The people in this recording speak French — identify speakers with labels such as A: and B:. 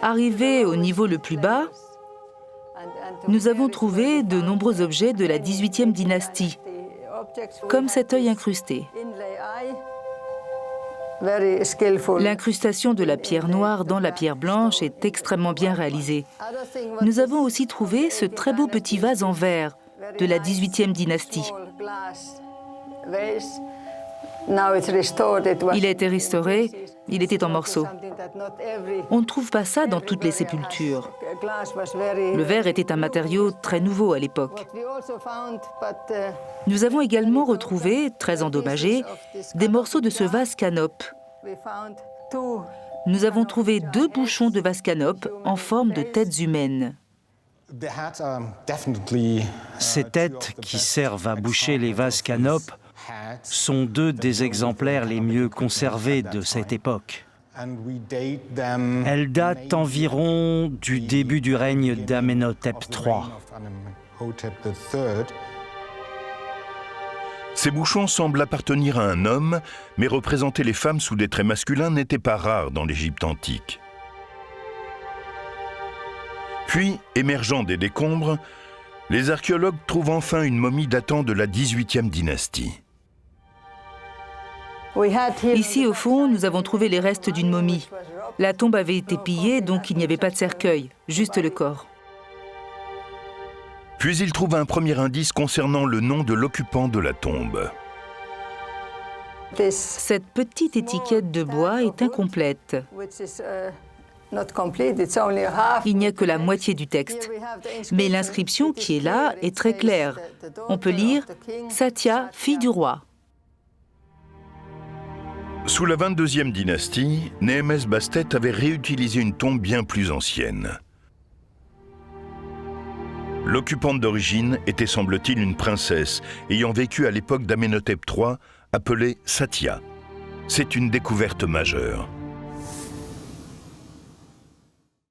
A: Arrivés au niveau le plus bas, nous avons trouvé de nombreux objets de la XVIIIe dynastie, comme cet œil incrusté. L'incrustation de la pierre noire dans la pierre blanche est extrêmement bien réalisée. Nous avons aussi trouvé ce très beau petit vase en verre de la XVIIIe dynastie. Il a été restauré, il était en morceaux. On ne trouve pas ça dans toutes les sépultures. Le verre était un matériau très nouveau à l'époque. Nous avons également retrouvé, très endommagés, des morceaux de ce vase canope. Nous avons trouvé 2 bouchons de vase canope en forme de têtes humaines.
B: Ces têtes qui servent à boucher les vases canopes sont 2 des exemplaires les mieux conservés de cette époque. Elles datent environ du début du règne d'Amenhotep III.
C: Ces bouchons semblent appartenir à un homme, mais représenter les femmes sous des traits masculins n'était pas rare dans l'Égypte antique. Puis, émergeant des décombres, les archéologues trouvent enfin une momie datant de la XVIIIe dynastie.
A: Ici, au fond, nous avons trouvé les restes d'une momie. La tombe avait été pillée, donc il n'y avait pas de cercueil, juste le corps.
C: Puis ils trouvent un premier indice concernant le nom de l'occupant de la tombe.
A: Cette petite étiquette de bois est incomplète. Il n'y a que la moitié du texte. Mais l'inscription qui est là est très claire. On peut lire « Satia, fille du roi ».
C: Sous la 22e dynastie, Néhémès Bastet avait réutilisé une tombe bien plus ancienne. L'occupante d'origine était, semble-t-il, une princesse ayant vécu à l'époque d'Amenhotep III, appelée Satia. C'est une découverte majeure.